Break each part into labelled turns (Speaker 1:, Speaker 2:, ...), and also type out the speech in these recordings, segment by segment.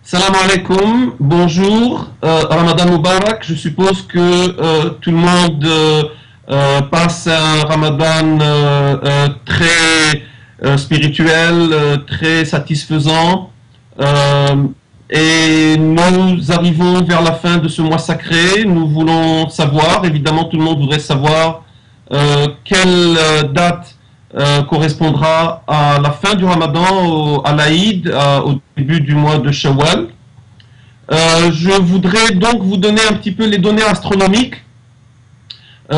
Speaker 1: Salam alaikum, bonjour, Ramadan Mubarak. Je suppose que tout le monde passe un Ramadan très spirituel, très satisfaisant. Et nous arrivons vers la fin de ce mois sacré. Nous voulons savoir, évidemment tout le monde voudrait savoir quelle date correspondra à la fin du Ramadan, à l'Aïd, au début du mois de Shawwal. Je voudrais donc vous donner un petit peu les données astronomiques,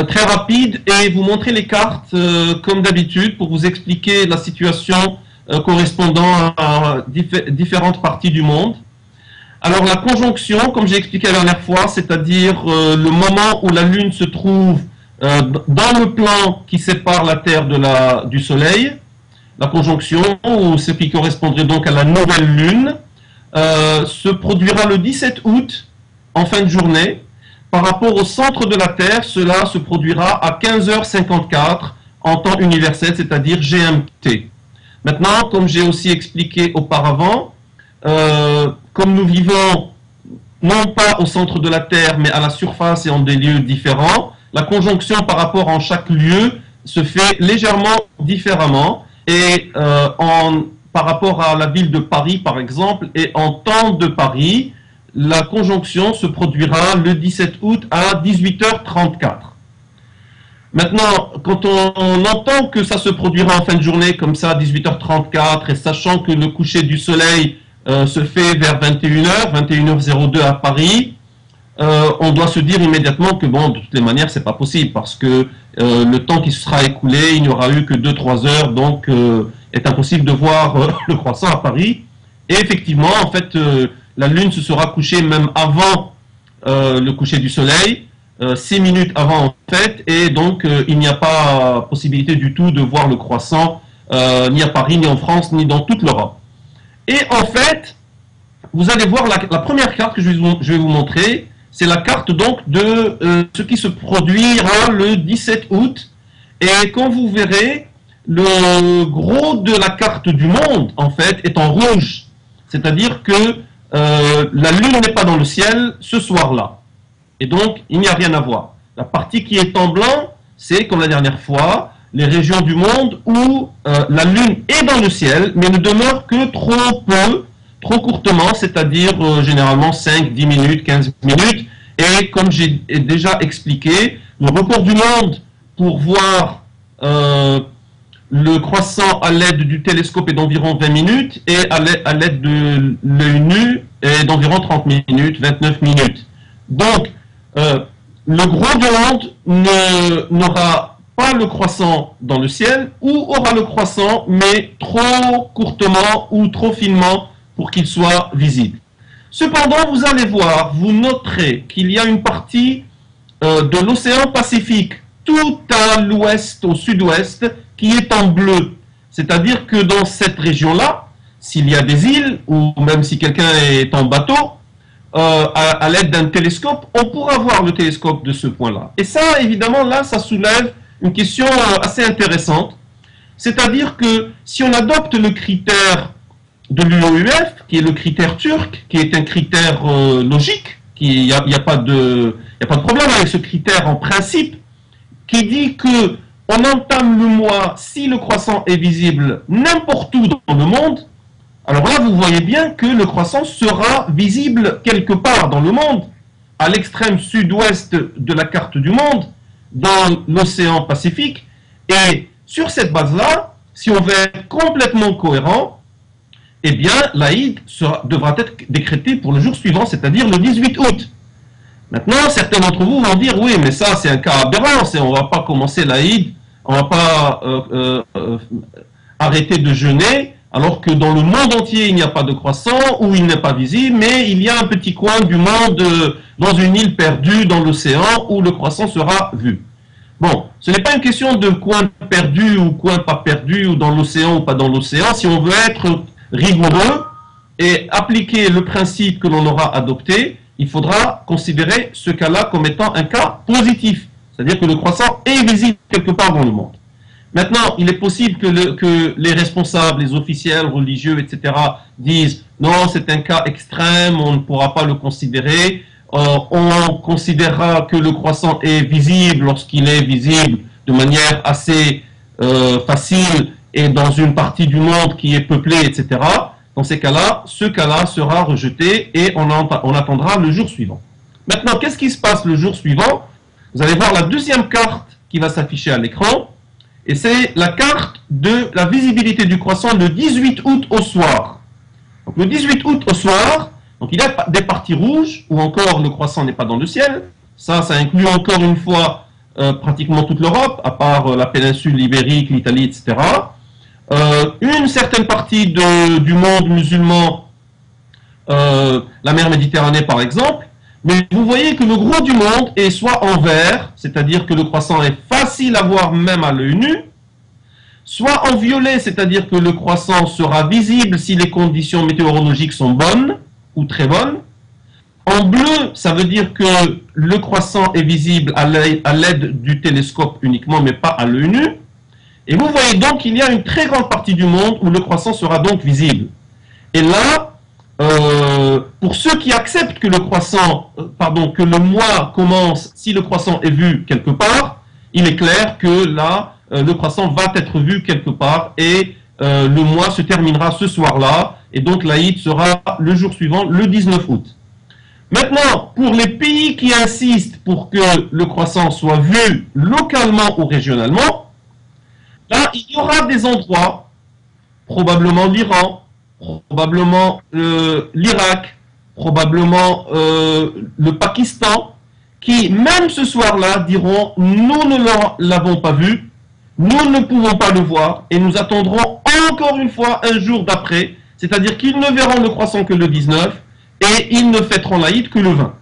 Speaker 1: très rapides, et vous montrer les cartes comme d'habitude pour vous expliquer la situation correspondant à différentes parties du monde. Alors la conjonction, comme j'ai expliqué la dernière fois, c'est-à-dire le moment où la Lune se trouve dans le plan qui sépare la Terre du Soleil, la conjonction, ou ce qui correspondrait donc à la nouvelle Lune, se produira le 17 août en fin de journée. Par rapport au centre de la Terre, cela se produira à 15h54 en temps universel, c'est-à-dire GMT. Maintenant, comme j'ai aussi expliqué auparavant, comme nous vivons non pas au centre de la Terre, mais à la surface et en des lieux différents, la conjonction par rapport en chaque lieu se fait légèrement différemment. Et par rapport à la ville de Paris, par exemple, et en temps de Paris, la conjonction se produira le 17 août à 18h34. Maintenant, quand on entend que ça se produira en fin de journée, comme ça, à 18h34, et sachant que le coucher du soleil se fait vers 21h, 21h02 à Paris, on doit se dire immédiatement que, bon, de toutes les manières, c'est pas possible, parce que le temps qui se sera écoulé, il n'y aura eu que 2-3 heures, donc est impossible de voir le croissant à Paris. Et effectivement, en fait, la Lune se sera couchée même avant le coucher du Soleil, 6 minutes avant en fait, et donc il n'y a pas possibilité du tout de voir le croissant, ni à Paris, ni en France, ni dans toute l'Europe. Et en fait, vous allez voir la première carte que je vais vous montrer, c'est la carte donc de ce qui se produira le 17 août. Et quand vous verrez, le gros de la carte du monde, en fait, est en rouge. C'est-à-dire que la Lune n'est pas dans le ciel ce soir-là. Et donc, il n'y a rien à voir. La partie qui est en blanc, c'est, comme la dernière fois, les régions du monde où la Lune est dans le ciel, mais ne demeure que trop peu, trop courtement, c'est-à-dire généralement 5, 10 minutes, 15 minutes. Et comme j'ai déjà expliqué, le record du monde pour voir le croissant à l'aide du télescope est d'environ 20 minutes et à l'aide de l'œil nu est d'environ 30 minutes, 29 minutes. Donc, le gros du monde n'aura pas le croissant dans le ciel ou aura le croissant mais trop courtement ou trop finement pour qu'il soit visible. Cependant, vous allez voir, vous noterez qu'il y a une partie de l'océan Pacifique tout à l'ouest, au sud-ouest, qui est en bleu. C'est-à-dire que dans cette région-là, s'il y a des îles, ou même si quelqu'un est en bateau, à l'aide d'un télescope, on pourra voir le télescope de ce point-là. Et ça, évidemment, là, ça soulève une question assez intéressante. C'est-à-dire que si on adopte le critère de l'UOUF, qui est le critère turc, qui est un critère logique, il n'y a pas de problème avec ce critère en principe, qui dit que on entame le mois si le croissant est visible n'importe où dans le monde. Alors là, vous voyez bien que le croissant sera visible quelque part dans le monde, à l'extrême sud-ouest de la carte du monde, dans l'océan Pacifique. Et sur cette base-là, si on veut être complètement cohérent, eh bien, l'Aïd devra être décrété pour le jour suivant, c'est-à-dire le 18 août. Maintenant, certains d'entre vous vont dire, oui, mais ça, c'est un cas aberrant, on ne va pas commencer l'Aïd, on ne va pas arrêter de jeûner, alors que dans le monde entier, il n'y a pas de croissant, ou il n'est pas visible, mais il y a un petit coin du monde, dans une île perdue dans l'océan, où le croissant sera vu. Bon, ce n'est pas une question de coin perdu ou coin pas perdu, ou dans l'océan ou pas dans l'océan. Si on veut être rigoureux et appliquer le principe que l'on aura adopté, il faudra considérer ce cas-là comme étant un cas positif. C'est-à-dire que le croissant est visible quelque part dans le monde. Maintenant, il est possible que les responsables, les officiels religieux, etc., disent non, c'est un cas extrême, on ne pourra pas le considérer. On considérera que le croissant est visible lorsqu'il est visible de manière assez facile et dans une partie du monde qui est peuplée, etc. Dans ces cas-là, ce cas-là sera rejeté et on attendra le jour suivant. Maintenant, qu'est-ce qui se passe le jour suivant? Vous allez voir la deuxième carte qui va s'afficher à l'écran, et c'est la carte de la visibilité du croissant le 18 août au soir. Donc le 18 août au soir, donc il y a des parties rouges où encore le croissant n'est pas dans le ciel. Ça inclut encore une fois pratiquement toute l'Europe, à part la péninsule ibérique, l'Italie, etc. Une certaine partie du monde musulman, la mer Méditerranée par exemple, mais vous voyez que le gros du monde est soit en vert, c'est-à-dire que le croissant est facile à voir même à l'œil nu, soit en violet, c'est-à-dire que le croissant sera visible si les conditions météorologiques sont bonnes ou très bonnes. En bleu, ça veut dire que le croissant est visible à l'aide du télescope uniquement, mais pas à l'œil nu. Et vous voyez donc qu'il y a une très grande partie du monde où le croissant sera donc visible. Et là, pour ceux qui acceptent que que le mois commence si le croissant est vu quelque part, il est clair que là, le croissant va être vu quelque part et le mois se terminera ce soir-là et donc l'Aïd sera le jour suivant, le 19 août. Maintenant, pour les pays qui insistent pour que le croissant soit vu localement ou régionalement, là, il y aura des endroits, probablement l'Iran, probablement l'Irak, probablement le Pakistan, qui, même ce soir-là, diront « Nous ne l'avons pas vu, nous ne pouvons pas le voir, et nous attendrons encore une fois un jour d'après, c'est-à-dire qu'ils ne verront le croissant que le 19, et ils ne fêteront l'Aïd que le 20. »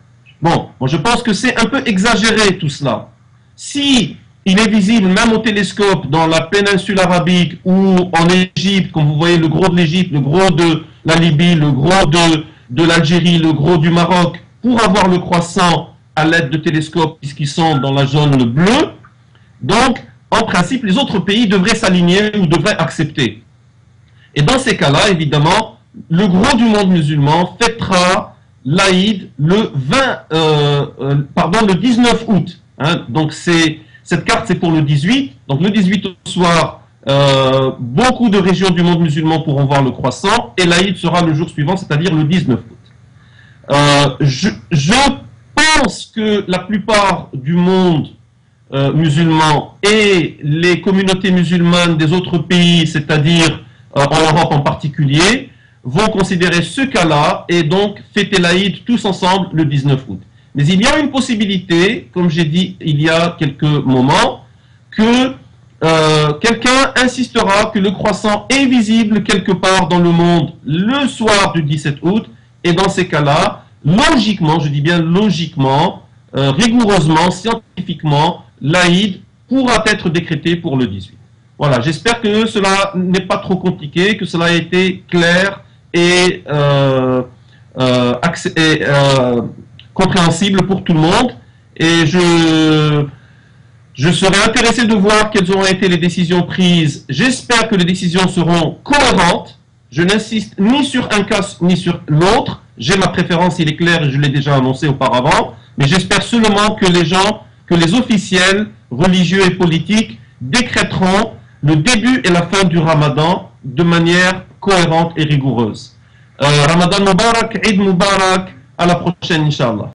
Speaker 1: Bon, moi je pense que c'est un peu exagéré tout cela. Si il est visible même au télescope dans la péninsule arabique ou en Égypte, comme vous voyez le gros de l'Égypte, le gros de la Libye, le gros de l'Algérie, le gros du Maroc, pour avoir le croissant à l'aide de télescopes puisqu'ils sont dans la zone bleue. Donc, en principe, les autres pays devraient s'aligner ou devraient accepter. Et dans ces cas-là, évidemment, le gros du monde musulman fêtera l'Aïd le 19 août. Hein. Donc, cette carte, c'est pour le 18. Donc, le 18 au soir, beaucoup de régions du monde musulman pourront voir le croissant et l'Aïd sera le jour suivant, c'est-à-dire le 19 août. Je pense que la plupart du monde musulman et les communautés musulmanes des autres pays, c'est-à-dire en Europe en particulier, vont considérer ce cas-là et donc fêter l'Aïd tous ensemble le 19 août. Mais il y a une possibilité, comme j'ai dit il y a quelques moments, que quelqu'un insistera que le croissant est visible quelque part dans le monde le soir du 17 août, et dans ces cas-là, logiquement, je dis bien logiquement, rigoureusement, scientifiquement, l'Aïd pourra être décrété pour le 18. Voilà, j'espère que cela n'est pas trop compliqué, que cela a été clair et compréhensible pour tout le monde. Et je serais intéressé de voir quelles auront été les décisions prises. J'espère que les décisions seront cohérentes. Je n'insiste ni sur un cas ni sur l'autre. J'ai ma préférence, il est clair, et je l'ai déjà annoncé auparavant. Mais j'espère seulement que les officiels, religieux et politiques, décréteront le début et la fin du Ramadan de manière cohérente et rigoureuse. Ramadan Mubarak, Eid Mubarak, à la prochaine, Inch'Allah.